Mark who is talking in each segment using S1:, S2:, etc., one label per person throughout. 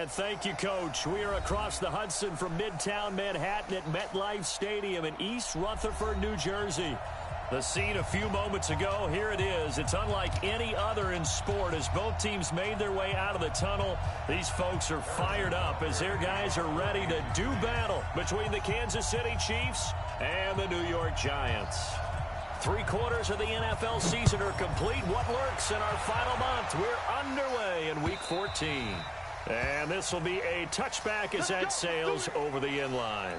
S1: And thank you, Coach. We are across the Hudson from Midtown Manhattan at MetLife Stadium in East Rutherford, New Jersey. The scene a few moments ago, here it is. It's unlike any other in sport as both teams made their way out of the tunnel. These folks are fired up as their guys are ready to do battle between the Kansas City Chiefs and the New York Giants. 3 quarters of the NFL season are complete. What lurks in our final month? We're underway in Week 14. And this will be a touchback as that sails over the end line.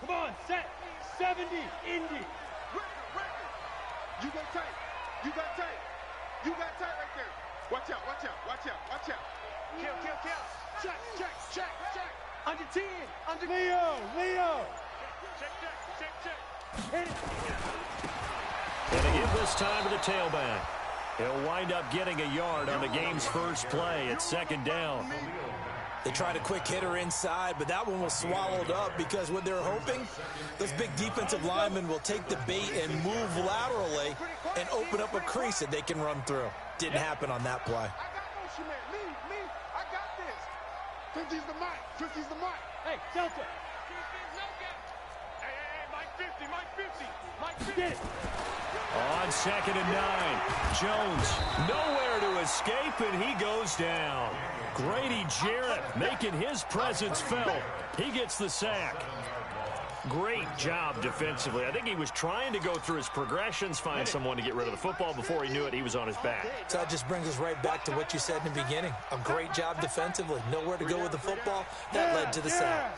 S2: Come on, set, 70, Indy.
S3: Record. You got tight. You got tight. You got tight right there. Watch out, watch out, watch out, watch out. Kill. Check.
S2: Under 10, under Leo. Check. Hit it.
S1: And they give this time to the tailback. He'll wind up getting a yard on the game's first play at 2nd down.
S4: They tried a quick hitter inside, but that one was swallowed up because what they're hoping, those big defensive linemen will take the bait and move laterally and open up a crease that they can run through. Didn't happen on that play.
S3: I got motion, man. Me. I got this. 50's the mic.
S2: Hey, Delta.
S3: Hey, Mike 50.
S2: Get it.
S1: On 2nd and 9, Jones nowhere to escape, and he goes down. Grady Jarrett making his presence felt. He gets the sack. Great job defensively. I think he was trying to go through his progressions, find someone to get rid of the football. Before he knew it, he was on his back.
S4: So that just brings us right back to what you said in the beginning. A great job defensively. Nowhere to go with the football. That led to the sack.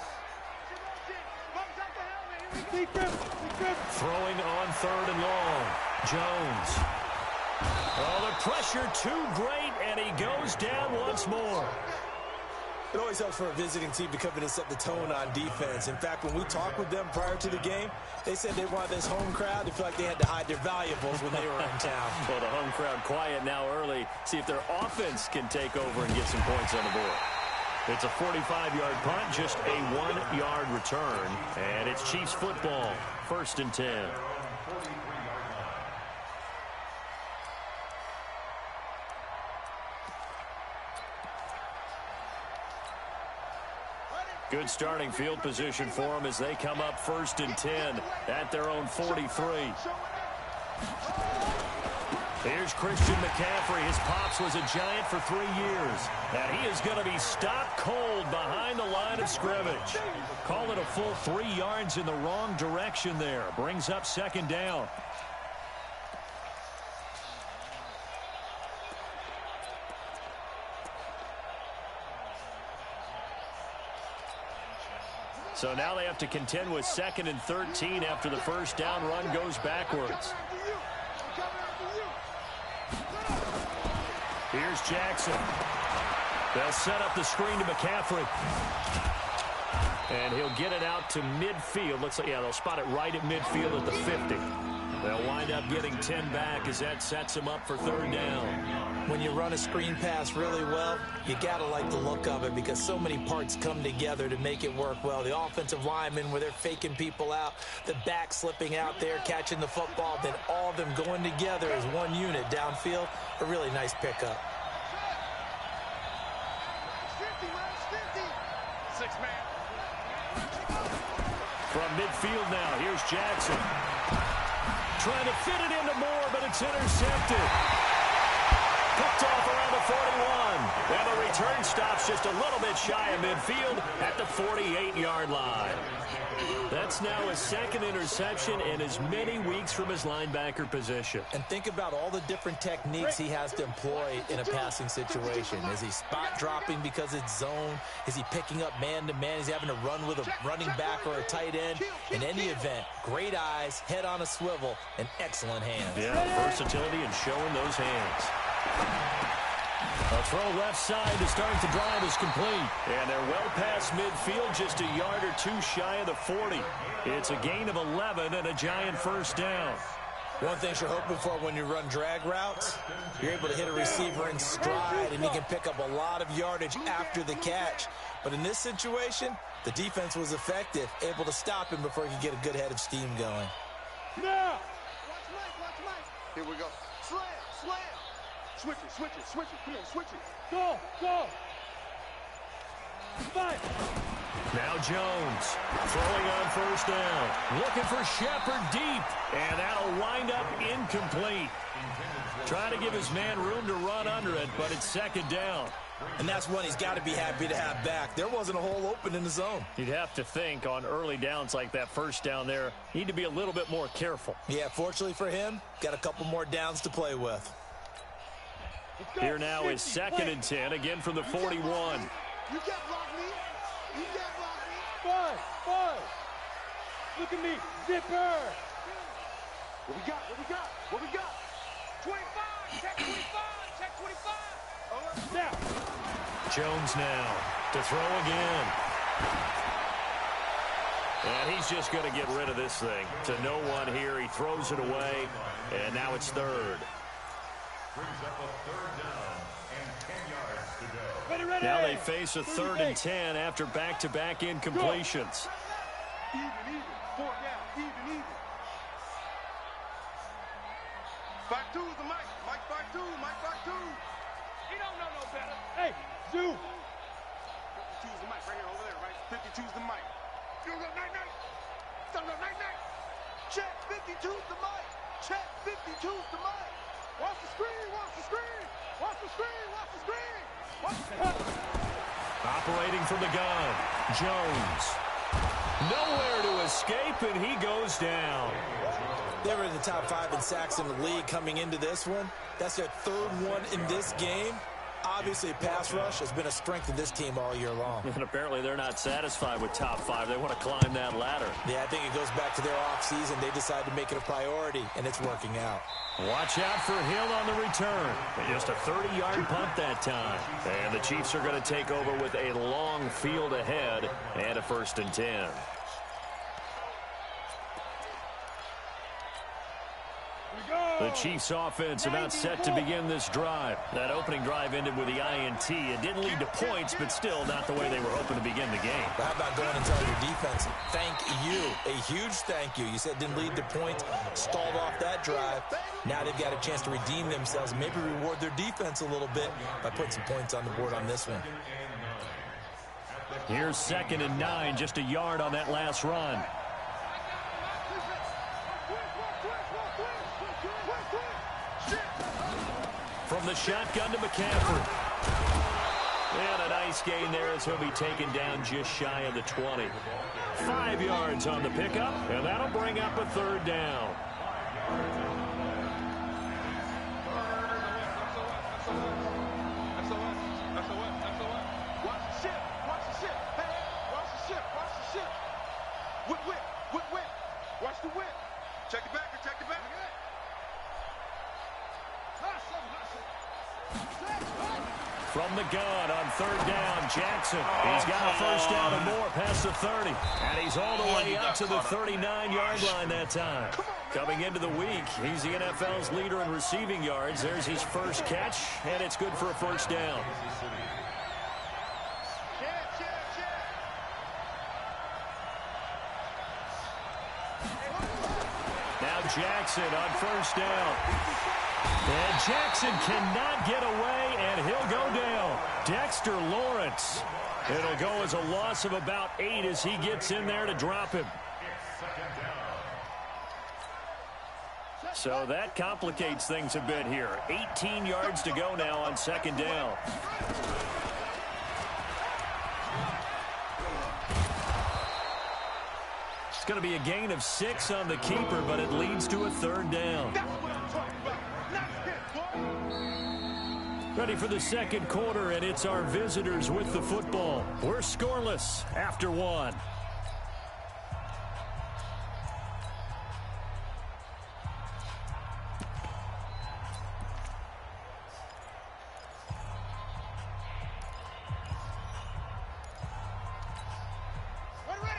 S1: Throwing on 3rd and long. Jones. Oh, the pressure too great, and he goes down once more.
S4: It always helps for a visiting team to come in and set the tone on defense. In fact, when we talked with them prior to the game, they said they wanted this home crowd to feel like they had to hide their valuables when they were in town.
S1: Well, the home crowd quiet now early. See if their offense can take over and get some points on the board. It's a 45-yard punt, just a 1-yard return. And it's Chiefs football, 1st and 10. Good starting field position for them as they come up 1st and 10 at their own 43. Here's Christian McCaffrey. His pops was a Giant for 3 years. And he is going to be stopped cold behind the line of scrimmage. Call it a full 3 yards in the wrong direction there. Brings up 2nd down. So now they have to contend with 2nd and 13 after the first down run goes backwards. Here's Jackson. They'll set up the screen to McCaffrey. And he'll get it out to midfield. Looks like, yeah, they'll spot it right at midfield at the 50. They'll wind up getting 10 back as that sets them up for 3rd down.
S4: When you run a screen pass really well, you got to like the look of it because so many parts come together to make it work well. The offensive linemen where they're faking people out, the back slipping out there, catching the football, then all of them going together as one unit downfield. A really nice pickup.
S3: 6-man.
S1: From midfield now, here's Jackson. Trying to fit it into Moore, but it's intercepted. Picked off around the 41. And the return stops just a little bit shy of midfield at the 48-yard line. That's now his 2nd interception in as many weeks from his linebacker position.
S4: And think about all the different techniques he has to employ in a passing situation. Is he spot dropping because it's zone? Is he picking up man-to-man? Is he having to run with a running back or a tight end? In any event, great eyes, head on a swivel, and excellent hands.
S1: Yeah, versatility and showing those hands. A throw left side to start the drive is complete. And they're well past midfield, just a yard or two shy of the 40. It's a gain of 11 and a giant first down.
S4: One thing you're hoping for when you run drag routes, you're able to hit a receiver in stride, and he can pick up a lot of yardage after the catch. But in this situation, the defense was effective, able to stop him before he could get a good head of steam going.
S2: Now!
S3: Watch Mike. Here we go. Slam. Switch it. Come on, switch it.
S2: Go! Fight!
S1: Now Jones throwing on first down. Looking for Shepard deep. And that'll wind up incomplete. Trying to give his man room to run under it, but it's second down.
S4: And that's one he's got to be happy to have back. There wasn't a hole open in the zone.
S1: You'd have to think on early downs like that first down there, need to be a little bit more careful.
S4: Yeah, fortunately for him, got a couple more downs to play with.
S1: Here now is second and 10, again from the 41.
S3: You can't block me.
S2: Five! Look at me! Zipper!
S3: What we got? 25! Check 25!
S2: Now!
S1: Jones now to throw again. And he's just going to get rid of this thing. To no one here, he throws it away, and now it's third.
S2: Ready!
S1: Now they face a 3rd and 10 after back-to-back incompletions.
S3: Even. 4 down. Even. 5-2 is the Mike. Mike 5-2. He don't know no better.
S2: Hey, Zoo!
S3: 52 is the Mike right here over there, right? 52 is the Mike. You don't go night. Don't go night. Check 52 is the Mike. Check 52 is the Mike. Watch the screen.
S1: Operating from the gun, Jones. Nowhere to escape, and he goes down.
S4: They were in the top 5 in sacks in the league coming into this one. That's their 3rd one in this game. Obviously, pass rush has been a strength of this team all year long.
S1: And apparently they're not satisfied with top 5. They want to climb that ladder.
S4: Yeah, I think it goes back to their offseason. They decided to make it a priority, and it's working out.
S1: Watch out for Hill on the return. Just a 30-yard punt that time. And the Chiefs are going to take over with a long field ahead and a 1st and 10. The Chiefs offense about set to begin this drive. That opening drive ended with the INT. It didn't lead to points, but still not the way they were hoping to begin the game.
S4: But how about going and telling your defense, thank you, a huge thank you. You said it didn't lead to points, stalled off that drive. Now they've got a chance to redeem themselves and maybe reward their defense a little bit by putting some points on the board on this one.
S1: Here's 2nd and 9, just a yard on that last run. From the shotgun to McCaffrey. And a nice gain there as he'll be taken down just shy of the 20. 5 yards on the pickup, and that'll bring up a 3rd down.
S3: Watch the whip. Check it back.
S1: From the gun on 3rd down, Jackson. He's got a 1st down and more past the 30. And he's all the way up to the 39-yard line that time. Coming into the week, he's the NFL's leader in receiving yards. There's his first catch, and it's good for a 1st down. Now Jackson on 1st down. And Jackson cannot get away, and he'll go down. Dexter Lawrence. It'll go as a loss of about 8 as he gets in there to drop him. So that complicates things a bit here. 18 yards to go now on 2nd down. It's going to be a gain of 6 on the keeper, but it leads to a 3rd down. Ready for the 2nd quarter, and it's our visitors with the football. We're scoreless after 1.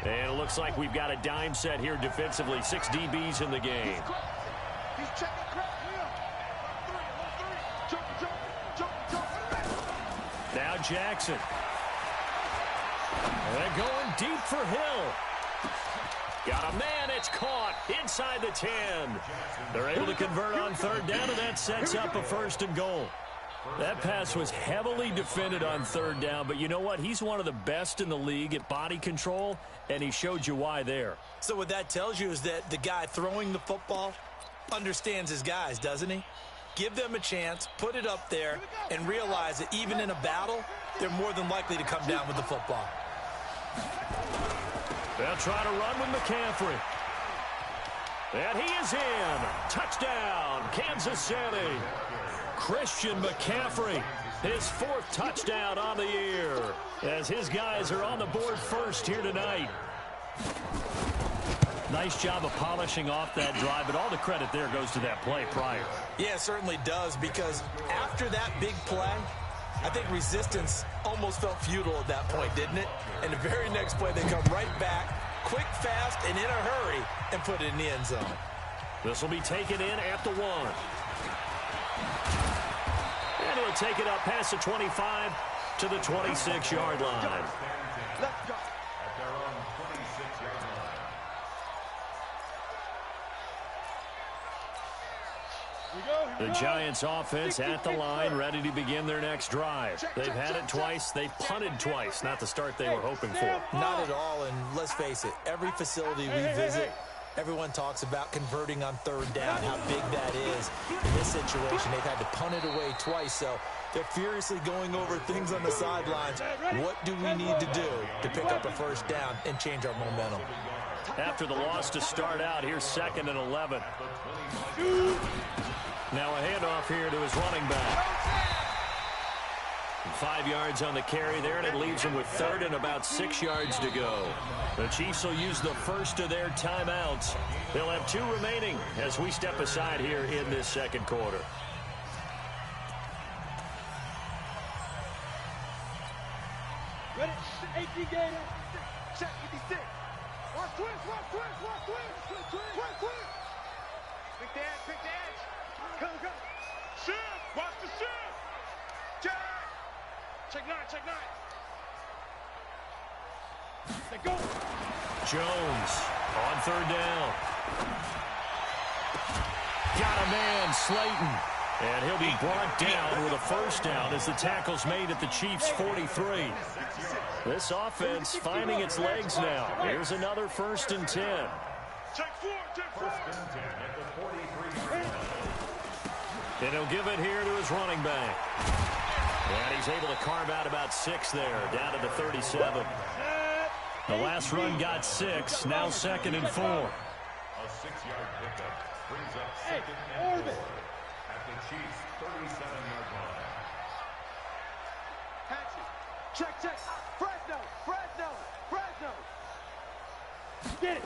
S1: And it looks like we've got a dime set here defensively. 6 DBs in the game.
S3: He's checking crap.
S1: Now Jackson. And going deep for Hill. Got a man, it's caught inside the 10. They're able to convert on third down, and that sets up a 1st and goal. That pass was heavily defended on third down, but you know what? He's one of the best in the league at body control, and he showed you why there.
S4: So what that tells you is that the guy throwing the football understands his guys, doesn't he? Give them a chance, put it up there, and realize that even in a battle, they're more than likely to come down with the football.
S1: They'll try to run with McCaffrey. And he is in. Touchdown, Kansas City. Christian McCaffrey, his 4th touchdown on the year, as his guys are on the board first here tonight. Nice job of polishing off that drive, but all the credit there goes to that play prior.
S4: Yeah, it certainly does, because after that big play, I think resistance almost felt futile at that point, didn't it? And the very next play, they come right back, quick, fast, and in a hurry, and put it in the end zone.
S1: This will be taken in at the 1. And he'll take it up past the 25 to the 26-yard line.
S3: Let's go.
S1: The Giants offense at the line, ready to begin their next drive. They've had it twice. They've punted twice. Not the start they were hoping for.
S4: Not at all, and let's face it, every facility we visit, everyone talks about converting on third down, how big that is. In this situation, they've had to punt it away twice, so they're furiously going over things on the sidelines. What do we need to do to pick up a 1st down and change our momentum?
S1: After the loss to start out, here's 2nd and 11. Now a handoff here to his running back. 5 yards on the carry there, and it leaves him with 3rd and about 6 yards to go. The Chiefs will use the first of their timeouts. They'll have 2 remaining as we step aside here in this 2nd quarter.
S2: Ready? 18 game.
S3: Check 56. Watch twist, watch twist, watch twist. Twist. Pick the edge. Come. Shift. Watch the shift. Check 9.
S2: Let go.
S1: Jones on third down. Got a man, Slayton. And he'll be brought down with a 1st down as the tackle's made at the Chiefs' 43. This offense finding its legs now. Here's another 1st and 10.
S3: Check 4.
S1: And he'll give it here to his running back. And he's able to carve out about 6 there, down to the 37. The last run got 6, now 2nd and 4.
S5: A 6-yard pickup brings up 2nd and 4 at the Chiefs' 37-yard line.
S3: Check. Fresno.
S2: Get it.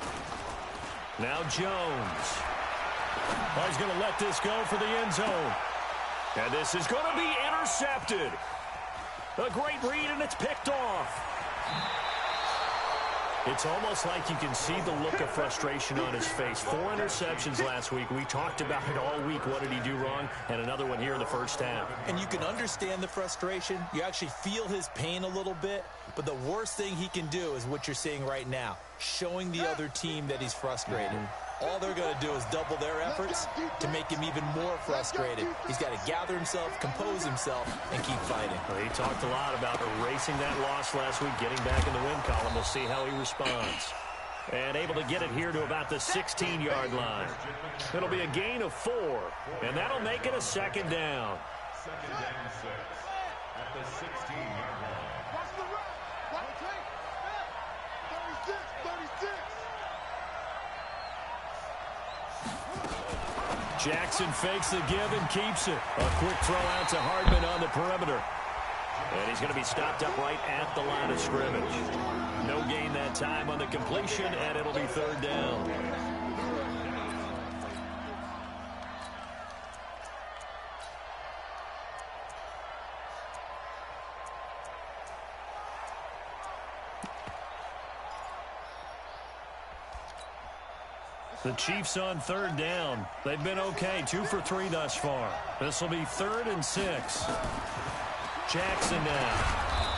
S1: Now Jones. Oh, he's going to let this go for the end zone. And this is going to be intercepted. A great read, and it's picked off. It's almost like you can see the look of frustration on his face. 4 interceptions last week. We talked about it all week. What did he do wrong? And another one here in the 1st half.
S4: And you can understand the frustration. You actually feel his pain a little bit. But the worst thing he can do is what you're seeing right now, showing the other team that he's frustrated. All they're going to do is double their efforts to make him even more frustrated. He's got to gather himself, compose himself, and keep fighting.
S1: Well, he talked a lot about erasing that loss last week, getting back in the win column. We'll see how he responds. And able to get it here to about the 16-yard line. It'll be a gain of 4, and that'll make it a 2nd down.
S5: 2nd and 6 at the 16-yard line.
S3: Watch the run. Watch it. 36.
S1: Jackson fakes the give and keeps it. A quick throw out to Hardman on the perimeter. And he's going to be stopped up right at the line of scrimmage. No gain that time on the completion, and it'll be 3rd down. The Chiefs on third down. They've been okay, 2 for 3 thus far. This will be 3rd and 6. Jackson now.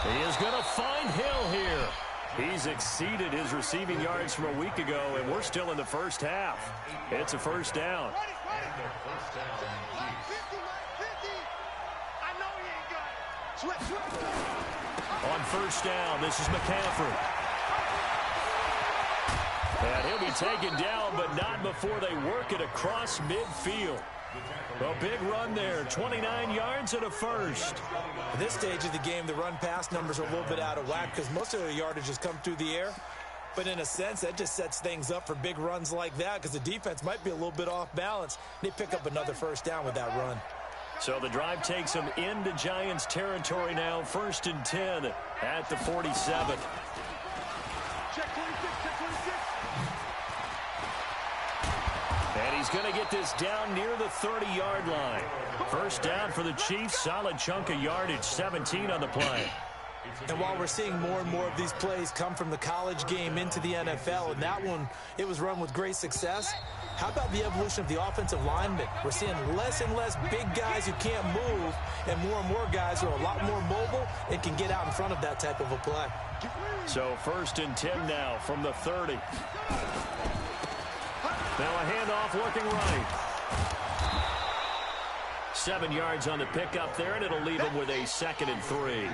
S1: He is going to find Hill here. He's exceeded his receiving yards from a week ago, and we're still in the first half. It's a first down. On first down, this is McCaffrey. And he'll be taken down, but not before they work it across midfield. A big run there, 29 yards and a first.
S4: At this stage of the game, the run-pass numbers are a little bit out of whack because most of the yardage has come through the air. But in a sense, that just sets things up for big runs like that because the defense might be a little bit off balance. They pick up another first down with that run.
S1: So the drive takes them into Giants territory now, 1st and 10 at the 47.
S3: Check 26, check 26.
S1: And he's going to get this down near the 30-yard line. First down for the Chiefs, solid chunk of yardage, 17 on the play.
S4: And while we're seeing more and more of these plays come from the college game into the NFL, and that one, it was run with great success, how about the evolution of the offensive linemen? We're seeing less and less big guys who can't move and more guys who are a lot more mobile and can get out in front of that type of a play.
S1: So 1st and 10 now from the 30. Now a handoff looking right. 7 yards on the pickup there, and it'll leave him with a 2nd and 3.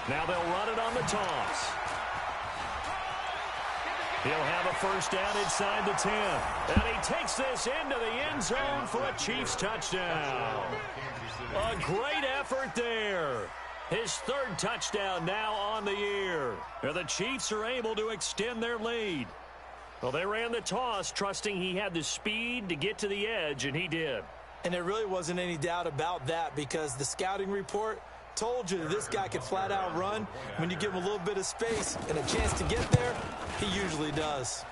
S1: Now they'll run it on the toss. He'll have a first down inside the 10. And he takes this into the end zone for a Chiefs touchdown. A great effort there. His 3rd touchdown now on the year. And the Chiefs are able to extend their lead. Well, they ran the toss, trusting he had the speed to get to the edge, and he did.
S4: And there really wasn't any doubt about that because the scouting report told you that this guy could flat out run. When you give him a little bit of space and a chance to get there, he usually does.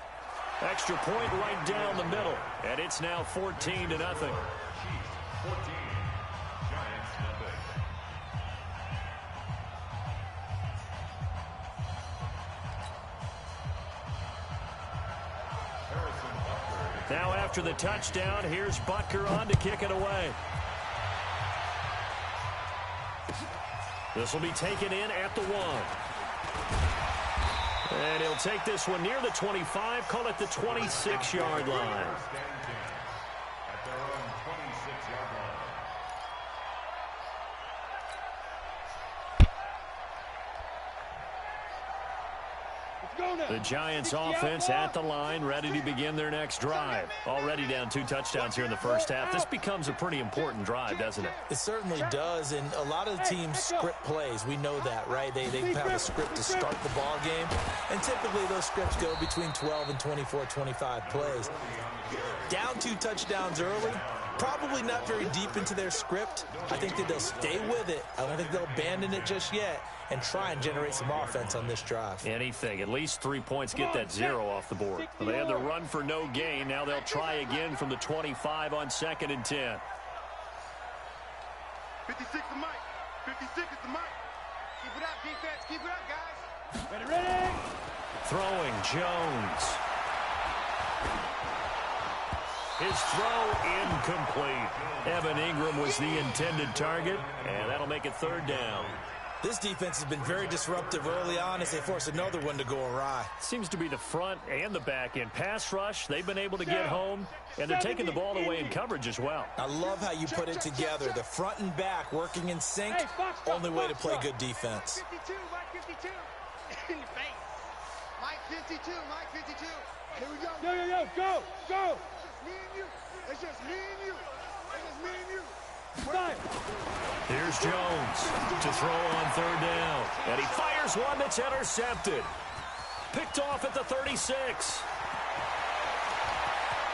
S1: Extra point right down the middle, and it's now 14-0. Now after the touchdown, here's Butker on to kick it away. This will be taken in at the 1. And he'll take this one near the 25, call it the 26-yard line. The Giants offense at the line, ready to begin their next drive. Already down 2 touchdowns here in the first half. This becomes a pretty important drive, doesn't it?
S4: It certainly does, and a lot of the teams script plays. We know that, right? They have a script to start the ball game, and typically those scripts go between 12 and 24, 25 plays. Down 2 touchdowns early, probably not very deep into their script. I think that they'll stay with it. I don't think they'll abandon it just yet and try and generate some offense on this drive.
S1: Anything. At least 3 points get that 0 off the board. Well, they had the run for no gain. Now they'll try again from the 25 on 2nd and 10.
S3: 56 the mic. 56 is the mic. Keep it up, defense. Keep it up, guys.
S2: Ready, ready.
S1: Throwing Jones. His throw incomplete. Evan Ingram was the intended target, and that'll make it 3rd down.
S4: This defense has been very disruptive early on as they force another one to go awry.
S1: Seems to be the front and the back end. Pass rush, they've been able to get home, and they're taking the ball away in coverage as well.
S4: I love how you put it together. The front and back working in sync, only way to play good defense.
S3: 52, Mike 52. In your face. Mike 52, Mike 52. Here we go.
S2: Yo, go, go.
S3: Me and you. It's just me and you. It's just me and you.
S1: Here's Jones to throw on 3rd down. And he fires one that's intercepted. Picked off at the 36.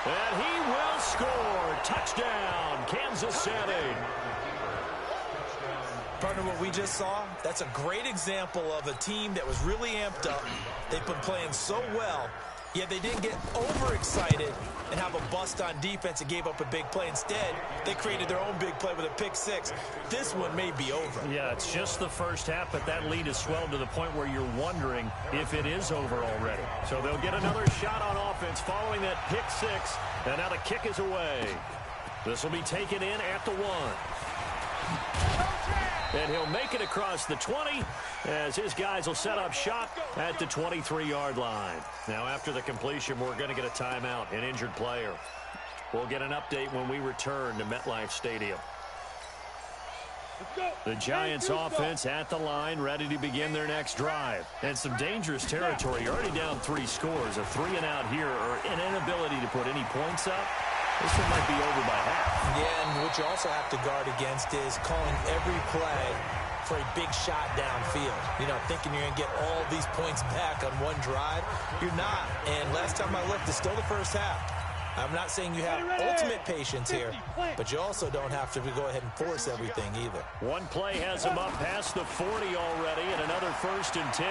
S1: And he will score. Touchdown, Kansas City.
S4: Partner, what we just saw, that's a great example of a team that was really amped up. They've been playing so well, Yeah, they didn't get overexcited and have a bust on defense and gave up a big play. Instead, they created their own big play with a pick six. This one may be over.
S1: Yeah, it's just the first half, but that lead has swelled to the point where you're wondering if it is over already. So they'll get another shot on offense following that pick six, and now the kick is away. This will be taken in at the 1. And he'll make it across the 20 as his guys will set up shop at the 23-yard line. Now, after the completion, we're going to get a timeout, an injured player. We'll get an update when we return to MetLife Stadium. The Giants offense at the line, ready to begin their next drive. And some dangerous territory. You're already down 3 scores. A 3 and out here, or an inability to put any points up. This one might be over by half.
S4: Yeah, and what you also have to guard against is calling every play for a big shot downfield. You know, thinking you're going to get all these points back on one drive. You're not. And last time I looked, it's still the first half. I'm not saying you have ultimate patience here, but you also don't have to go ahead and force everything either.
S1: One play has him up past the 40 already, and another 1st and 10.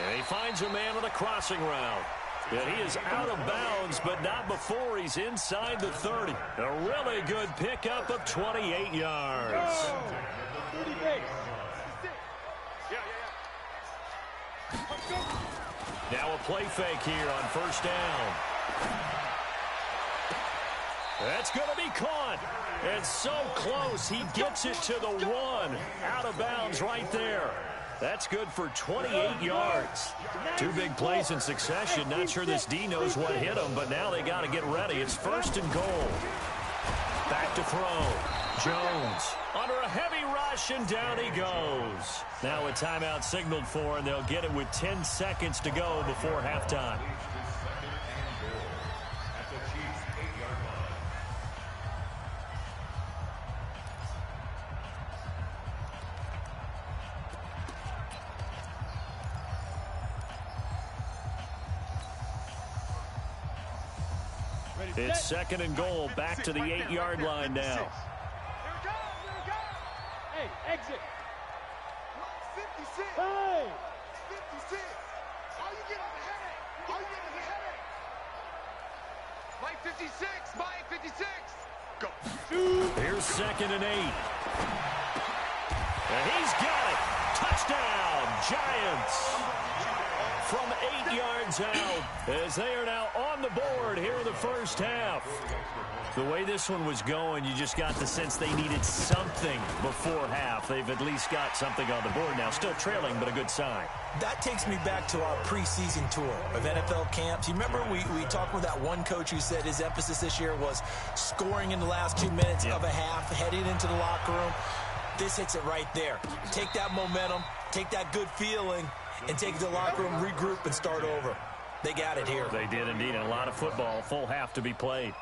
S1: And he finds a man on a crossing route. And he is out of bounds, but not before he's inside the 30. A really good pickup of 28 yards.
S2: 30 base.
S1: Now a play fake here on 1st down. That's going to be caught. And so close, he gets it to the 1. Out of bounds right there. That's good for 28 yards. 2 big plays in succession. Not sure this D knows what hit him, but now they got to get ready. It's 1st and goal. Back to throw. Jones under a heavy rush, and down he goes. Now a timeout signaled for, and they'll get it with 10 seconds to go before halftime. It's 2nd and goal, back to the 8-yard line now.
S2: Hey, exit.
S3: 56.
S2: Hey.
S3: 56. How you getting the headache? How you getting the headache? Mike 56. Mike 56. Go.
S1: Here's 2nd and 8. And he's got it. Touchdown, Giants. From 8 yards out, as they are now on the board here in the first half. The way this one was going, you just got the sense they needed something before half. They've at least got something on the board now. Still trailing, but a good sign.
S4: That takes me back to our preseason tour of NFL camps. You remember we talked with that one coach who said his emphasis this year was scoring in the last 2 minutes of a half, heading into the locker room. This hits it right there. Take that momentum, take that good feeling, and take it to the locker room, regroup, and start over. They got it here.
S1: They did indeed, and a lot of football, full half to be played.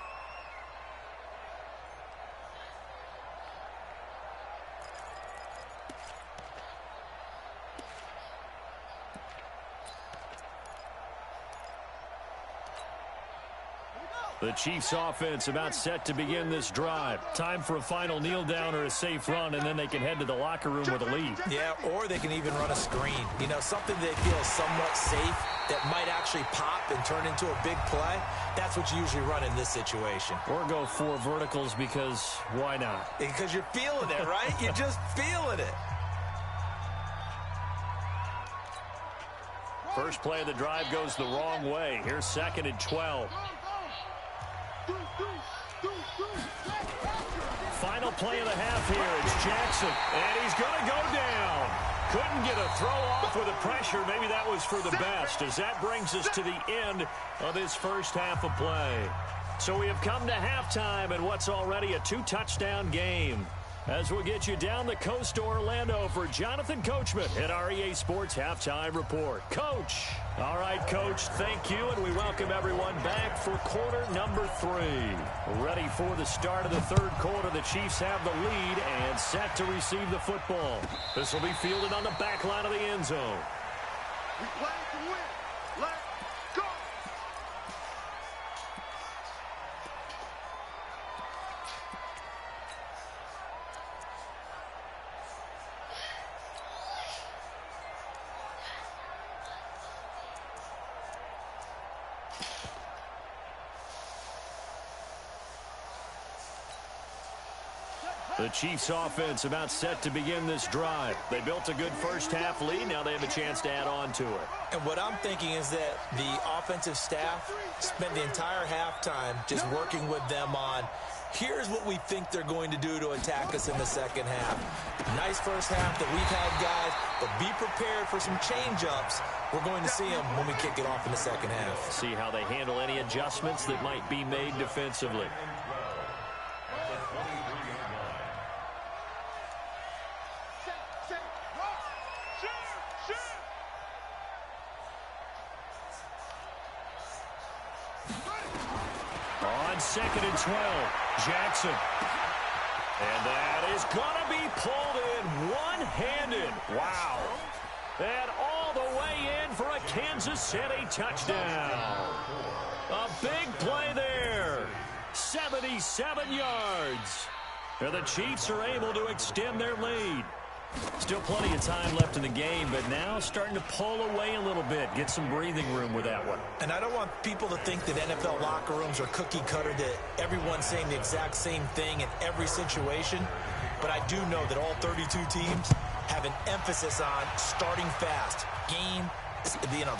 S1: The Chiefs offense about set to begin this drive. Time for a final kneel down or a safe run, and then they can head to the locker room with a lead.
S4: Yeah, or they can even run a screen. You know, something they feel somewhat safe that might actually pop and turn into a big play. That's what you usually run in this situation.
S1: Or go 4 verticals because why not?
S4: Because you're feeling it, right? You're just feeling it.
S1: First play of the drive goes the wrong way. Here's 2nd and 12. Final play of the half here. It's Jackson, and he's going to go down. Couldn't get a throw off with the pressure. Maybe that was for the best, as that brings us to the end of this first half of play. So we have come to halftime in what's already a 2-touchdown game. As we'll get you down the coast to Orlando for Jonathan Coachman at REA Sports Halftime Report. Coach. All right, Coach, thank you, and we welcome everyone back for quarter number 3. Ready for the start of the third quarter. The Chiefs have the lead and set to receive the football. This will be fielded on the back line of the end zone.
S3: We play to win. Let's go.
S1: The Chiefs offense about set to begin this drive. They built a good first half lead. Now they have a chance to add on to it.
S4: And what I'm thinking is that the offensive staff spent the entire halftime just working with them on, here's what we think they're going to do to attack us in the second half. Nice first half that we've had, guys, but be prepared for some change-ups. We're going to see them when we kick it off in the second half.
S1: See how they handle any adjustments that might be made defensively. On 2nd and 12, Jackson. And that is going to be pulled in one-handed. Wow. And all the way in for a Kansas City touchdown. A big play there. 77 yards. And the Chiefs are able to extend their lead. Still plenty of time left in the game, but now starting to pull away a little bit. Get some breathing room with that one.
S4: And I don't want people to think that NFL locker rooms are cookie cutter, that everyone's saying the exact same thing in every situation. But I do know that all 32 teams have an emphasis on starting fast. Game,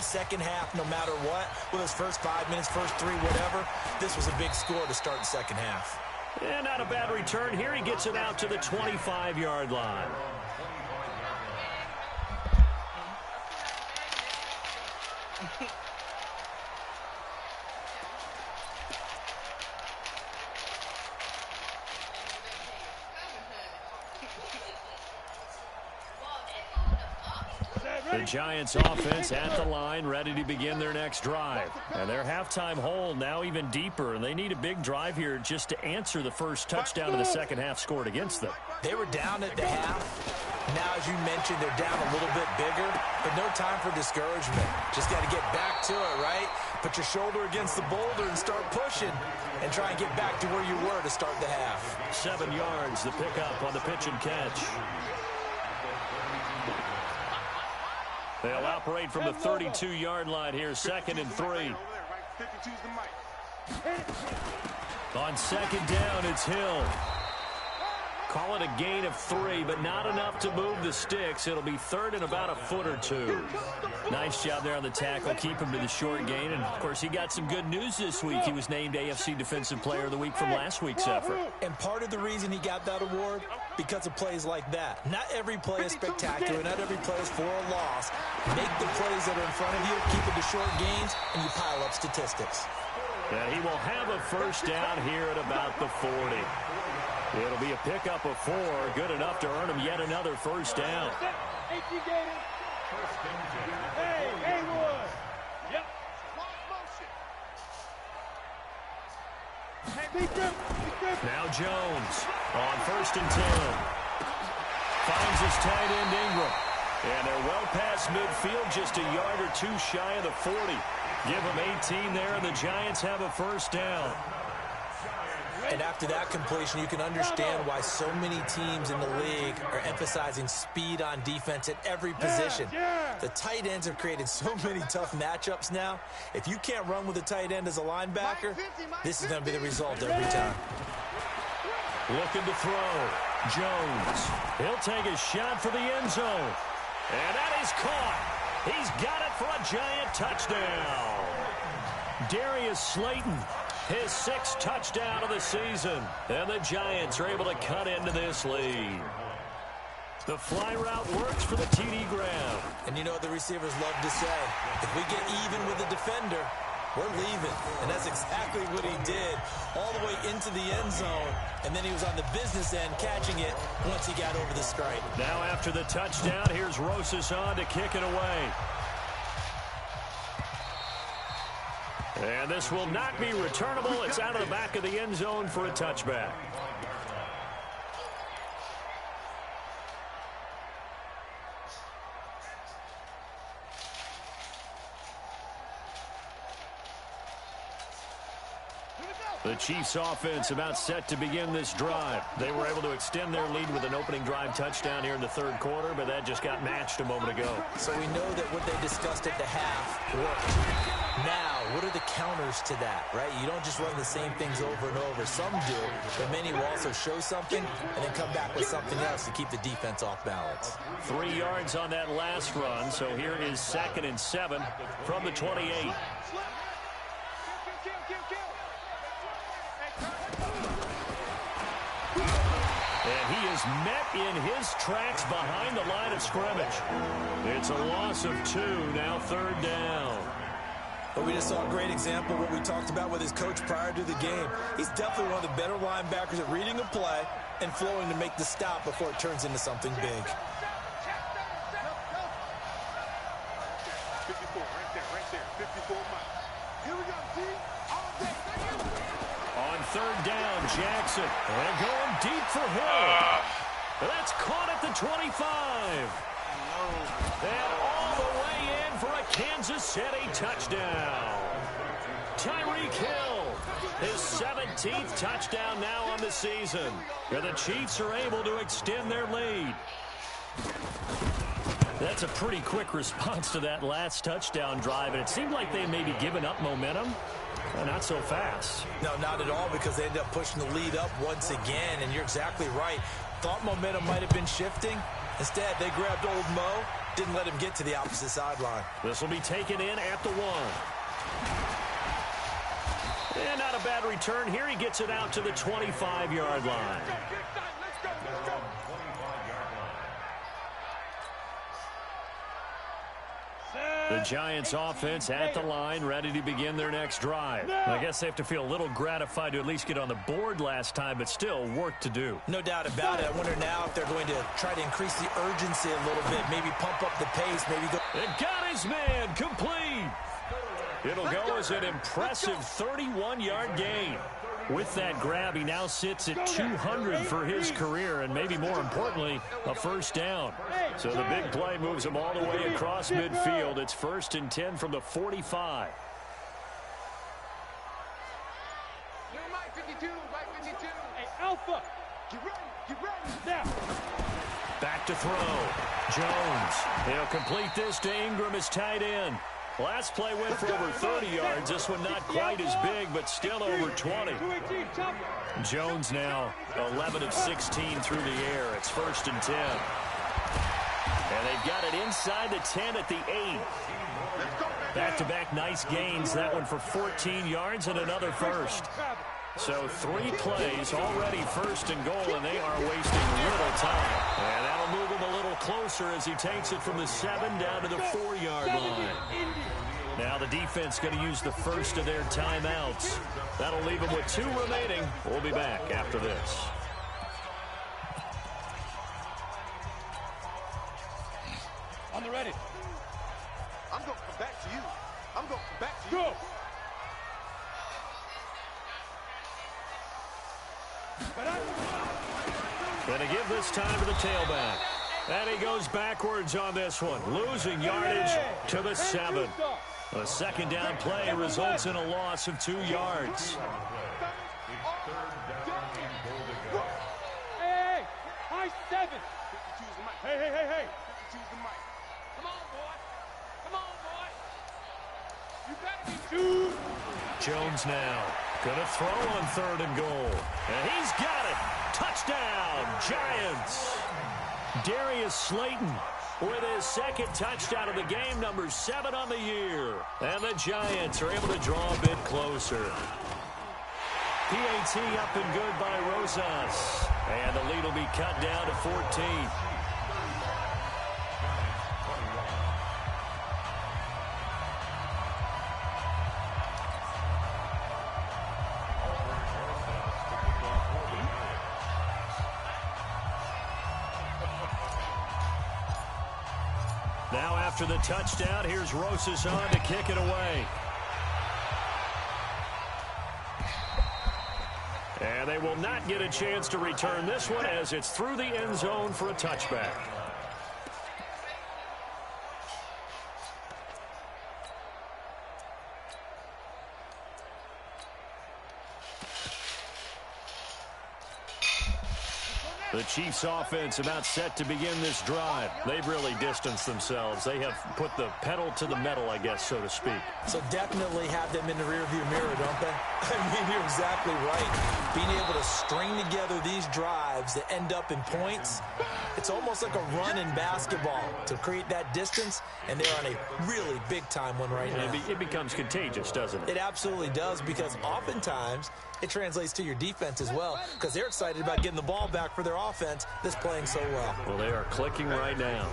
S4: second half, no matter what. With those first 5 minutes, first 3, whatever. This was a big score to start the second half.
S1: And not a bad return here. He gets it out to the 25-yard line. The Giants offense at the line, ready to begin their next drive. And their halftime hole now even deeper, and they need a big drive here just to answer the first touchdown of the second half scored against them.
S4: They were down at the half. Now, as you mentioned, they're down a little bit bigger, but no time for discouragement. Just got to get back to it, right? Put your shoulder against the boulder and start pushing and try and get back to where you were to start the half.
S1: 7 yards, the pickup on the pitch and catch. They'll operate from the 32-yard line here, 2nd and 3. On 2nd down, it's Hill. Call it a gain of 3, but not enough to move the sticks. It'll be 3rd and about a foot or 2. Nice job there on the tackle. Keep him to the short gain. And, of course, he got some good news this week. He was named AFC Defensive Player of the Week from last week's effort.
S4: And part of the reason he got that award, because of plays like that. Not every play is spectacular. Not every play is for a loss. Make the plays that are in front of you, keep it to short gains, and you pile up statistics.
S1: And he will have a first down here at about the 40. It'll be a pickup of 4, good enough to earn him yet another first down.
S2: Hey, Haywood. Yep.
S1: Now Jones on 1st and 10. Finds his tight end Ingram. And they're well past midfield, just a yard or 2 shy of the 40. Give them 18 there, and the Giants have a first down.
S4: And after that completion, you can understand why so many teams in the league are emphasizing speed on defense at every position. The tight ends have created so many tough matchups now. If you can't run with a tight end as a linebacker, this is going to be the result every time.
S1: Looking to throw. Jones. He'll take a shot for the end zone. And that is caught. He's got it for a Giant touchdown. Darius Slayton. His 6th touchdown of the season. And the Giants are able to cut into this lead. The fly route works for the TD grab.
S4: And you know what the receivers love to say? If we get even with the defender, we're leaving. And that's exactly what he did all the way into the end zone. And then he was on the business end catching it once he got over the stripe.
S1: Now after the touchdown, here's Rosas on to kick it away. And this will not be returnable. It's out of the back of the end zone for a touchback.
S3: Here we go.
S1: The Chiefs offense about set to begin this drive. They were able to extend their lead with an opening drive touchdown here in the third quarter, but that just got matched a moment ago.
S4: So we know that what they discussed at the half worked. Now, what are the counters to that, right? You don't just run the same things over and over. Some do, but many will also show something and then come back with something else to keep the defense off balance.
S1: 3 yards on that last run, so here is 2nd and 7 from the 28. And he is met in his tracks behind the line of scrimmage. It's a loss of 2, now 3rd down.
S4: But we just saw a great example of what we talked about with his coach prior to the game. He's definitely one of the better linebackers at reading a play and flowing to make the stop before it turns into something big.
S3: 54, right there, 54 miles. Here we go, T. All day.
S1: On 3rd down, Jackson. And going deep for Hill. That's caught at the 25. And all the way in for a Kansas City touchdown. Tyreek Hill, his 17th touchdown now on the season. And the Chiefs are able to extend their lead. That's a pretty quick response to that last touchdown drive, and it seemed like they may be giving up momentum. Not so fast.
S4: No, not at all, because they ended up pushing the lead up once again, and you're exactly right. Thought momentum might have been shifting. Instead, they grabbed old Mo, didn't let him get to the opposite sideline.
S1: This will be taken in at the 1. And not a bad return here. He gets it out to the 25-yard line. The Giants offense at the line, ready to begin their next drive. I guess they have to feel a little gratified to at least get on the board last time, but still work to do.
S4: No doubt about it. I wonder now if they're going to try to increase the urgency a little bit, maybe pump up the pace, maybe go.
S1: It got his man complete. It'll go as an impressive 31-yard gain. With that grab, he now sits at 200 for his career, and maybe more importantly, a 1st down. So the big play moves him all the way across midfield. It's 1st and 10 from the 45.
S2: Mike 52, Mike 52. Hey, Alpha, get ready now.
S1: Back to throw. Jones. He'll complete this to Ingram as tight end. Last play went for over 30 yards. This one not quite as big, but still over 20. Jones now 11 of 16 through the air. It's 1st and 10. And they've got it inside the 10 at the 8. Back-to-back nice gains. That one for 14 yards and another 1st. So 3 plays already 1st and goal, and they are wasting little time. And that'll move him a little closer as he takes it from the 7 down to the 4-yard line. Now the defense going to use the first of their timeouts. That'll leave them with 2 remaining. We'll be back after this.
S2: On the ready.
S3: I'm going to come back to you. I'm going to come back to you.
S2: Go.
S1: Going to give this time to the tailback. And he goes backwards on this one, losing yardage to the 7. A 2nd down play results in a loss of 2 yards.
S2: Hey, high 7. Hey. Come on, boy. You better be 2.
S1: Jones now going to throw on 3rd and goal. And he's got it. Touchdown, Giants. Darius Slayton with his 2nd touchdown of the game, number 7 on the year. And the Giants are able to draw a bit closer. PAT up and good by Rosas. And the lead will be cut down to 14. Now after the touchdown, here's Rosas on to kick it away. And they will not get a chance to return this one as it's through the end zone for a touchback. The Chiefs offense about set to begin this drive. They've really distanced themselves. They have put the pedal to the metal, I guess, so to speak.
S4: So definitely have them in the rearview mirror, don't they? I mean, you're exactly right. Being able to string together these drives that end up in points, it's almost like a run in basketball to create that distance, and they're on a really big-time one right now.
S1: It becomes contagious, doesn't it?
S4: It absolutely does, because oftentimes it translates to your defense as well, because they're excited about getting the ball back for their offense that's playing so well.
S1: Well, they are clicking right now.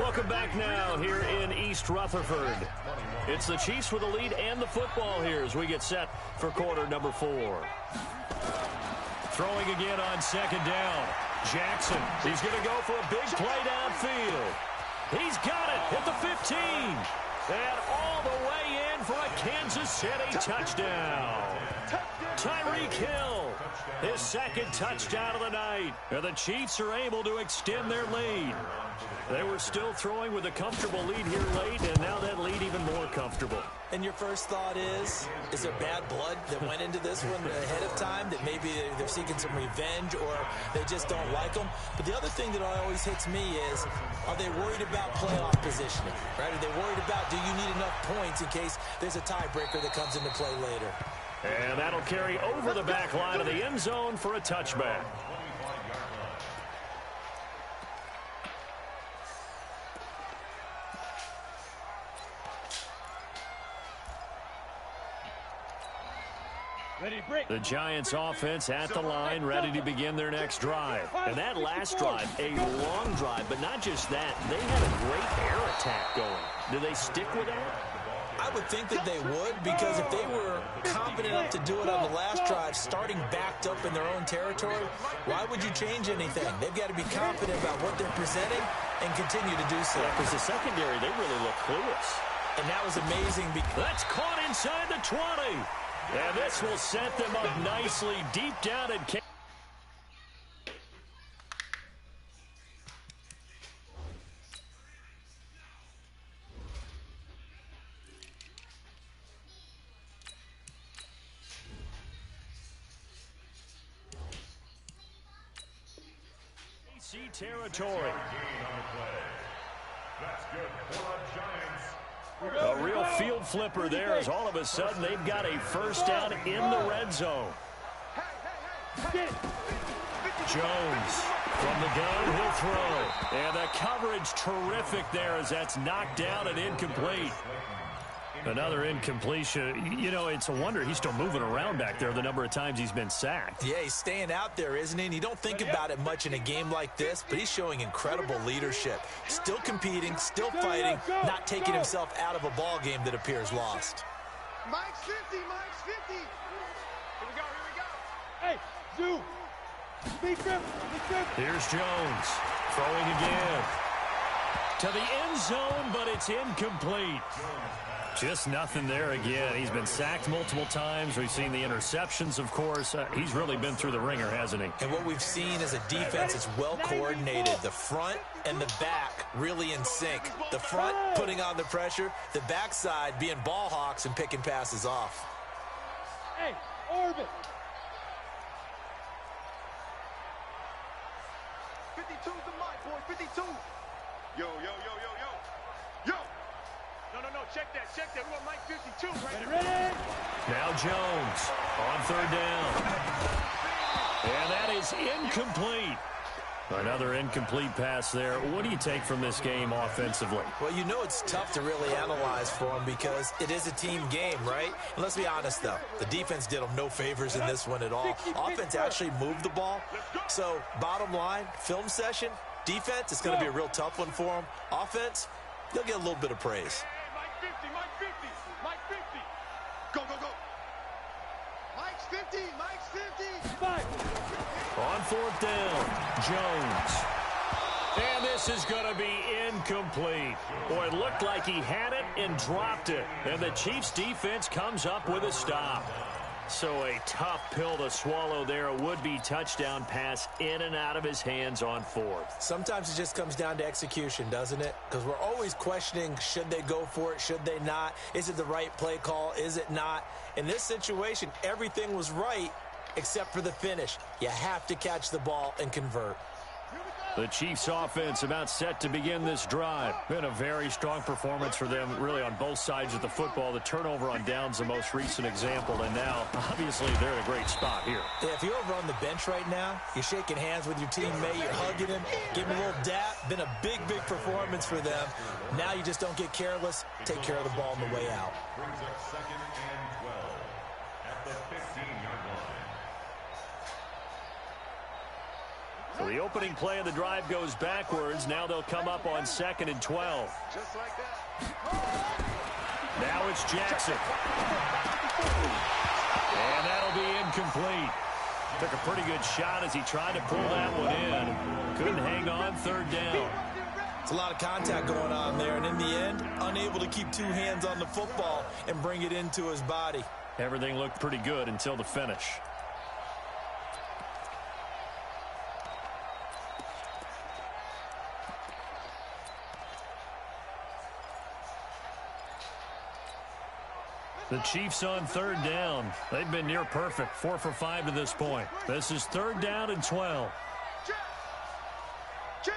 S1: Welcome back now here in East Rutherford. It's the Chiefs with the lead and the football here as we get set for quarter number 4. Throwing again on second down. Jackson, he's going to go for a big play downfield. He's got it at the 15. And all the way in for a Kansas City touchdown. Tyreek Hill, his second touchdown of the night. And the Chiefs are able to extend their lead. They were still throwing with a comfortable lead here late, and now that lead even more comfortable.
S4: And your first thought is there bad blood that went into this one ahead of time, that maybe they're seeking some revenge or they just don't like them? But the other thing that always hits me is, are they worried about playoff positioning, right? Are they worried about, do you need enough points in case there's a tiebreaker that comes into play later?
S1: And that'll carry over the back line of the end zone for a touchback. The Giants offense at the line, ready to begin their next drive. And that last drive, a long drive, but not just that. They had a great air attack going. Do they stick with that?
S4: I would think that they would, because if they were confident enough to do it on the last drive, starting backed up in their own territory, why would you change anything? They've got to be confident about what they're presenting and continue to do so.
S1: Because the secondary, they really look clueless.
S4: And that was amazing.
S1: That's caught inside the 20. And this will set them up nicely deep down in AC territory.
S5: That's good for the Giants.
S1: A real field flipper there, as all of a sudden they've got a first down in the red zone. Jones from the gun, he'll throw. And the coverage terrific there as that's knocked down and incomplete. Another incompletion. You know, it's a wonder he's still moving around back there the number of times he's been sacked.
S4: Yeah, he's staying out there, isn't he? And you don't think about it much in a game like this, but he's showing incredible leadership. Still competing, still fighting, not taking himself out of a ball game that appears lost.
S3: Mike's 50, Mike's 50. Here we go, here we go.
S2: Hey, Zoo.
S1: Here's Jones throwing again to the end zone, but it's incomplete. Just nothing there again. He's been sacked multiple times. We've seen the interceptions, of course. He's really been through the ringer, hasn't he?
S4: And what we've seen is a defense that's well coordinated. The front and the back really in sync. The front putting on the pressure, the backside being ball hawks and picking passes off.
S2: Hey, Orbit.
S3: 52's the mic, boy, 52. Yo, yo, yo, yo, yo. Yo. No, check that. We want Mike 52 right there.
S2: Ready?
S1: Now Jones on third down. And that is incomplete. Another incomplete pass there. What do you take from this game offensively?
S4: Well, you know it's tough to really analyze for them because it is a team game, right? And let's be honest, though. The defense did them no favors in this one at all. Offense actually moved the ball. So, bottom line, film session, defense, it's going to be a real tough one for them. Offense, they'll get a little bit of praise.
S3: Mike 50. Go, go, go. Mike's 50, Mike's 50.
S2: Five.
S1: On fourth down, Jones. And this is going to be incomplete. Boy, it looked like he had it and dropped it. And the Chiefs defense comes up with a stop. So a tough pill to swallow there. A would-be touchdown pass in and out of his hands on fourth.
S4: Sometimes it just comes down to execution, doesn't it? Because we're always questioning, should they go for it, should they not? Is it the right play call, is it not? In this situation, everything was right except for the finish. You have to catch the ball and convert.
S1: The Chiefs offense about set to begin this drive. Been a very strong performance for them, really, on both sides of the football. The turnover on downs, the most recent example, and now, obviously, they're in a great spot here.
S4: Yeah, if you're over on the bench right now, you're shaking hands with your teammate, you're hugging him, giving him a little dap. Been a big, big performance for them. Now you just don't get careless. Take care of the ball on the way out.
S5: Brings up 2nd and 12 at the 15-yard line.
S1: So the opening play of the drive goes backwards. Now they'll come up on 2nd and 12.
S3: Just like that.
S1: Now it's Jackson. And that'll be incomplete. Took a pretty good shot as he tried to pull that one in. Couldn't hang on, 3rd down.
S4: It's a lot of contact going on there, and in the end, unable to keep 2 hands on the football and bring it into his body.
S1: Everything looked pretty good until the finish. The Chiefs on 3rd down. They've been near perfect, 4 for 5 to this point. This is 3rd down and 12.
S3: Check.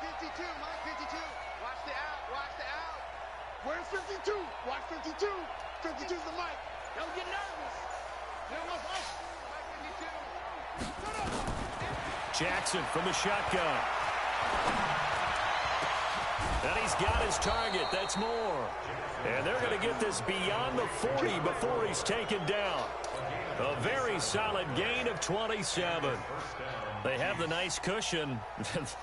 S3: 52, Mike 52. Watch the out, watch the out. Where's 52? Watch 52. 52's the mic. Don't get nervous. Mike 52.
S1: Jackson from the shotgun. And he's got his target. That's more. And they're going to get this beyond the 40 before he's taken down. A very solid gain of 27. They have the nice cushion.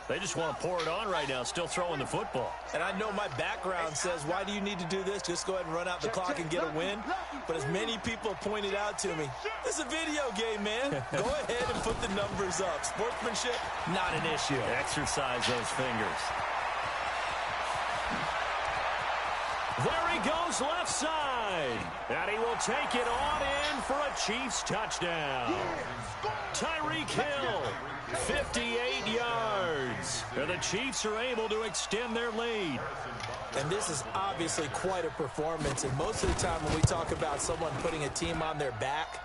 S1: They just want to pour it on right now, still throwing the football.
S4: And I know my background says, why do you need to do this? Just go ahead and run out the clock and get a win. But as many people have pointed out to me, this is a video game, man. Go ahead and put the numbers up. Sportsmanship, not an issue.
S1: Exercise those fingers. There he goes left side. And he will take it on in for a Chiefs touchdown. Tyreek Hill, 58 yards. And the Chiefs are able to extend their lead.
S4: And this is obviously quite a performance. And most of the time when we talk about someone putting a team on their back,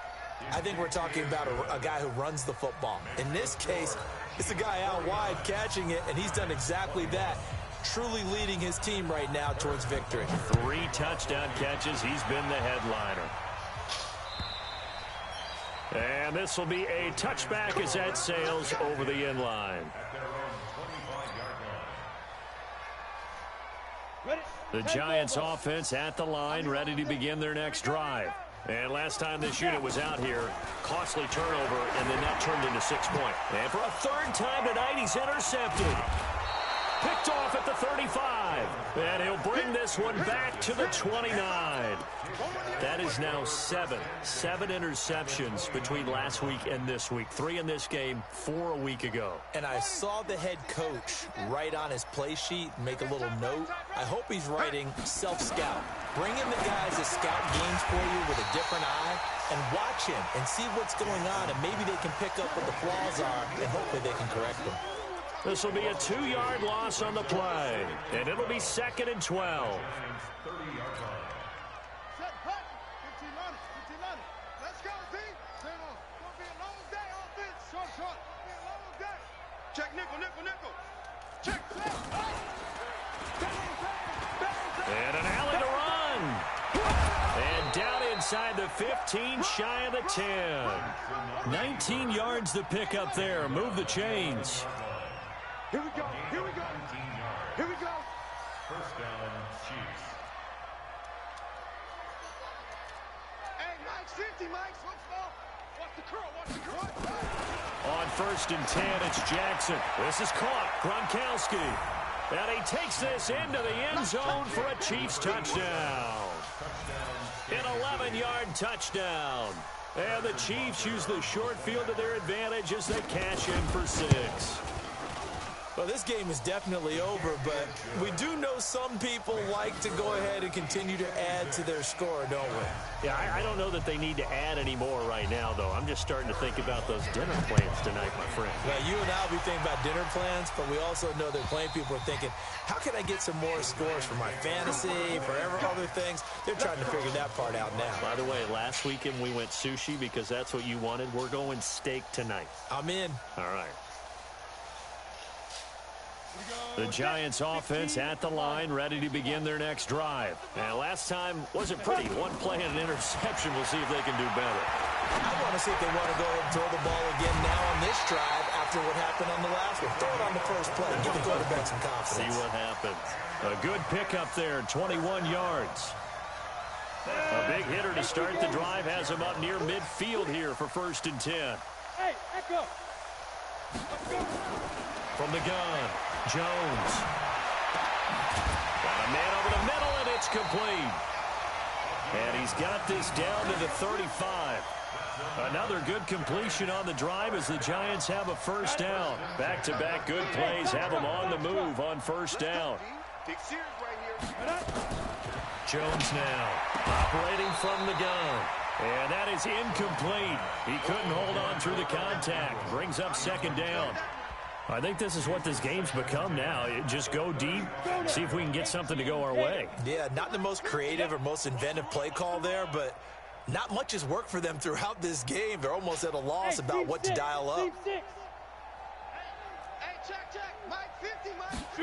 S4: I think we're talking about a guy who runs the football. In this case, it's a guy out wide catching it, and he's done exactly that. Truly leading his team right now towards victory.
S1: 3 touchdown catches. He's been the headliner. And this will be a touchback as that sails over the end line. The Giants offense at the line, ready to begin their next drive. And last time this unit was out here, costly turnover, and then that turned into 6 points. And for a 3rd time tonight, he's intercepted. Picked off at the 35. And he'll bring this one back to the 29. That is now 7 interceptions between last week and this week. 3 in this game, 4 a week ago.
S4: And I saw the head coach write on his play sheet, make a little note. I hope he's writing self-scout. Bring in the guys that scout games for you with a different eye and watch him and see what's going on, and maybe they can pick up what the flaws are, and hopefully they can correct them.
S1: This will be a 2-yard loss on the play, and it'll be 2nd and 12.
S3: Check nickel, nickel, nickel. Check.
S1: And an alley to run. And down inside the 15, shy of the 10. 19 yards to pick up there. Move the chains.
S3: Here we go, here we go. Here we go.
S5: 1st down, Chiefs.
S3: Hey, Mike's 50, Mike's. Let's go. Watch the curl, watch the curl.
S1: On 1st and 10, it's Jackson. This is caught. Gronkowski. And he takes this into the end zone for a Chiefs touchdown. An 11-yard touchdown. And the Chiefs use the short field to their advantage as they cash in for 6.
S4: Well, this game is definitely over, but we do know some people like to go ahead and continue to add to their score, don't we?
S1: Yeah, I don't know that they need to add any more right now, though. I'm just starting to think about those dinner plans tonight, my friend.
S4: Well, you and I will be thinking about dinner plans, but we also know that plenty of people are thinking, how can I get some more scores for my fantasy, for other things? They're trying to figure that part out now.
S1: By the way, last weekend we went sushi because that's what you wanted. We're going steak tonight.
S4: I'm in.
S1: All right. The Giants offense at the line, ready to begin their next drive. And last time wasn't pretty. One play and an interception. We'll see if they can do better.
S4: I want to see if they want to go ahead and throw the ball again now on this drive after what happened on the last one. Throw it on the first play. Give the quarterback some confidence.
S1: See what happens. A good pickup there, 21 yards. A big hitter to start the drive has him up near midfield here for 1st and 10.
S2: Hey, Echo.
S1: From the gun, Jones. Got a man over the middle, and it's complete. And he's got this down to the 35. Another good completion on the drive as the Giants have a 1st down. Back-to-back good plays have them on the move on 1st down. Jones now operating from the gun. And that is incomplete. He couldn't hold on through the contact. Brings up 2nd down. I think this is what this game's become now. Just go deep, see if we can get something to go our way.
S4: Yeah, not the most creative or most inventive play call there, but not much has worked for them throughout this game. They're almost at a loss about what to dial up.
S3: Hey, check. Mike 50, Mike.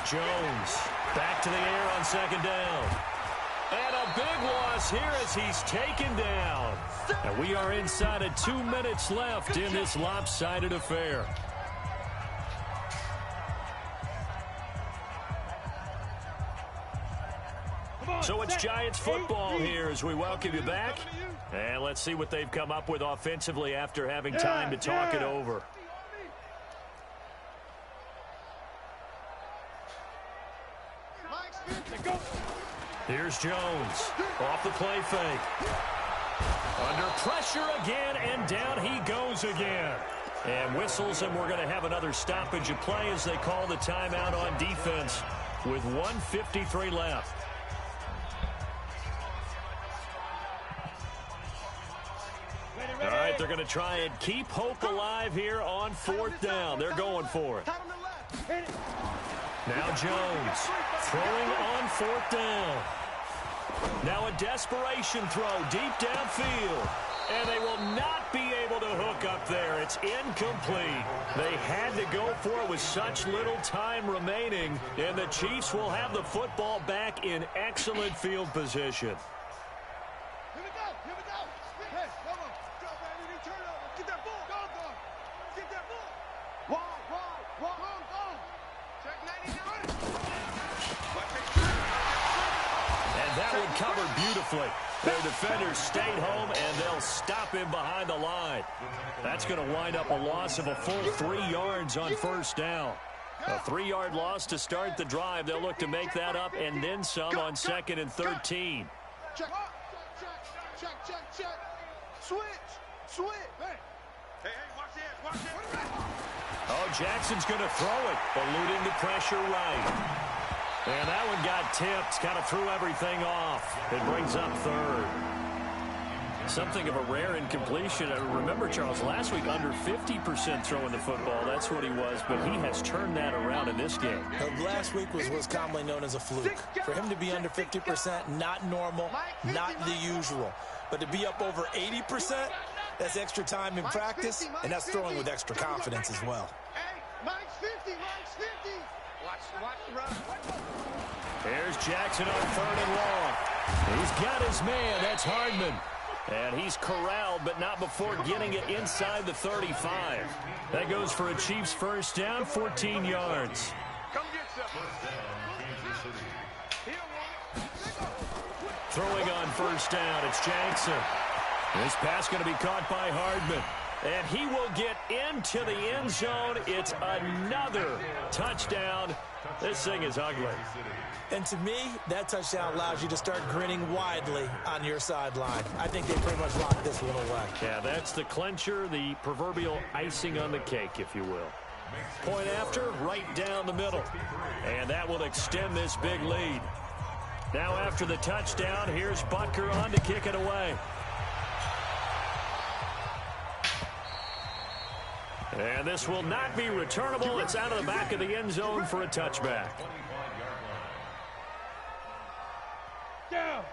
S1: Jones back to the air on 2nd down. And a big loss here as he's taken down. And we are inside of 2 minutes left in this lopsided affair. So it's Giants football here as we welcome you back. And let's see what they've come up with offensively after having time to talk it over. Here's Jones off the play fake. Under pressure again, and down he goes again. And whistles, and we're going to have another stoppage of play as they call the timeout on defense with 1:53 left. All right, they're going to try and keep hope alive here on 4th down. They're going for it. Now Jones throwing on 4th down. Now a desperation throw deep downfield. And they will not be able to hook up there. It's incomplete. They had to go for it with such little time remaining. And the Chiefs will have the football back in excellent field position. Covered beautifully. Their defenders stayed home, and they'll stop him behind the line. That's going to wind up a loss of a full 3 yards on 1st down. A 3-yard loss to start the drive. They'll look to make that up and then some on 2nd and 13.
S3: Check. Switch. Hey, watch this.
S1: Oh, Jackson's going to throw it, eluding the pressure right. And that one got tipped, kind of threw everything off. It brings up 3rd. Something of a rare incompletion. Remember, Charles, last week under 50% throwing the football. That's what he was, but he has turned that around in this game.
S4: Last week was what's commonly known as a fluke. For him to be under 50%, not normal, not the usual. But to be up over 80%, that's extra time in practice, and that's throwing with extra confidence as well.
S3: Hey, Mike's 50. Watch the run.
S1: Here's Jackson on 3rd and long. He's got his man. That's Hardman. And he's corralled, but not before getting it inside the 35. That goes for a Chiefs 1st down, 14 yards.
S3: Come get some.
S1: Throwing on 1st down, it's Jackson. This pass going to be caught by Hardman. And he will get into the end zone. It's another touchdown. This thing is ugly.
S4: And to me, that touchdown allows you to start grinning widely on your sideline. I think they pretty much locked this one away.
S1: Yeah, that's the clincher, the proverbial icing on the cake, if you will. Point after, right down the middle. And that will extend this big lead. Now after the touchdown, here's Butker on to kick it away. And this will not be returnable. It's out of the back of the end zone for a touchback.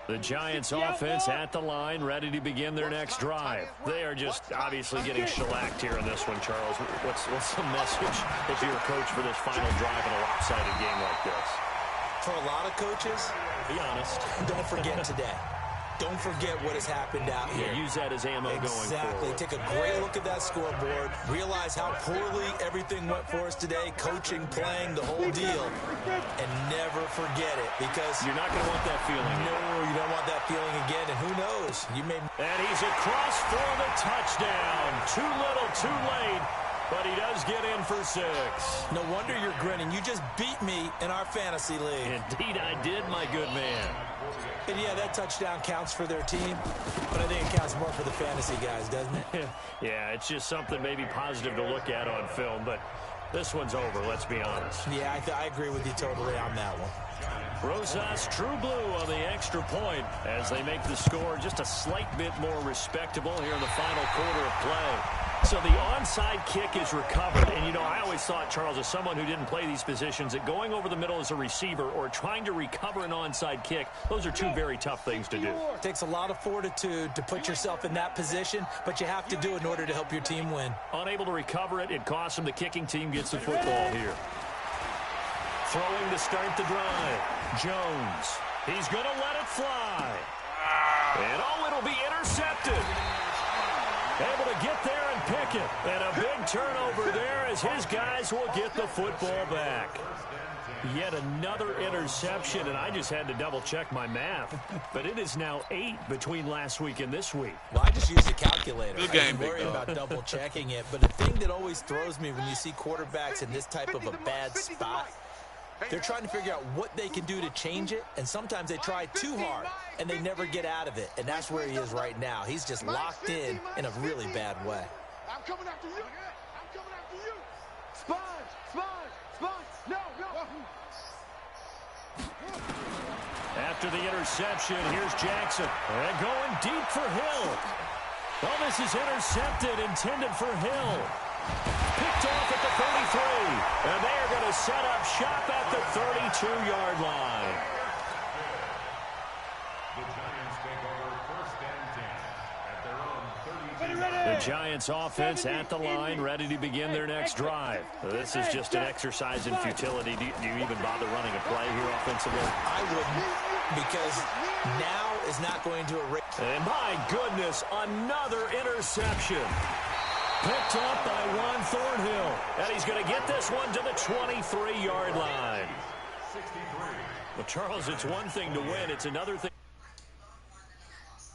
S1: The Giants offense at the line, ready to begin their next drive. They are just obviously getting shellacked here in this one, Charles. What's the message if you're a coach for this final drive in a lopsided game like this?
S4: For a lot of coaches,
S1: be honest,
S4: don't forget today. Don't forget what has happened out here.
S1: Use that as ammo going forward.
S4: Exactly. Take a great look at that scoreboard. Realize how poorly everything went for us today. Coaching, playing, the whole deal. And never forget it, because
S1: you're not going to want that feeling.
S4: No, you don't want that feeling again. And who knows? You may.
S1: And he's across for the touchdown. Too little, too late. But he does get in for 6.
S4: No wonder you're grinning. You just beat me in our fantasy league.
S1: Indeed I did, my good man.
S4: And yeah, that touchdown counts for their team, but I think it counts more for the fantasy guys, doesn't it?
S1: Yeah, it's just something maybe positive to look at on film, but this one's over, let's be honest.
S4: Yeah, I agree with you totally on that one.
S1: Rosas True Blue on the extra point as they make the score just a slight bit more respectable here in the final quarter of play. So the onside kick is recovered. And, you know, I always thought, Charles, as someone who didn't play these positions, that going over the middle as a receiver or trying to recover an onside kick, those are two very tough things to do.
S4: It takes a lot of fortitude to put yourself in that position, but you have to do it in order to help your team win.
S1: Unable to recover it, it costs them. The kicking team gets the football here. Throwing to start the drive. Jones. He's going to let it fly. And, oh, it'll be intercepted. Able to get there and pick it. And a big turnover there as his guys will get the football back. Yet another interception, and I just had to double-check my math. But it is now 8 between last week and this week.
S4: Well, I just used a calculator.
S6: Good game,
S4: I'm worried about double-checking it. But the thing that always throws me when you see quarterbacks in this type of a bad spot, they're trying to figure out what they can do to change it, and sometimes they try too hard, and they never get out of it. And that's where he is right now. He's just locked in a really bad way.
S3: I'm coming after you. I'm coming after you. Sponge. No.
S1: After the interception, here's Jackson. And going deep for Hill. Well, this is intercepted, intended for Hill. Picked off at the 33. And they are going to set up shop at the 32-yard line.
S5: The Giants take over 1st and 10 at their own 32.
S1: The Giants offense at the line, ready to begin their next drive. This is just an exercise in futility. Do you even bother running a play here offensively?
S4: I wouldn't, because now is not going to erase.
S1: And my goodness, another interception. Picked up by Ron Thornhill. And he's going to get this one to the 23-yard line.
S5: 63.
S1: Well, Charles, it's one thing to win. It's another thing.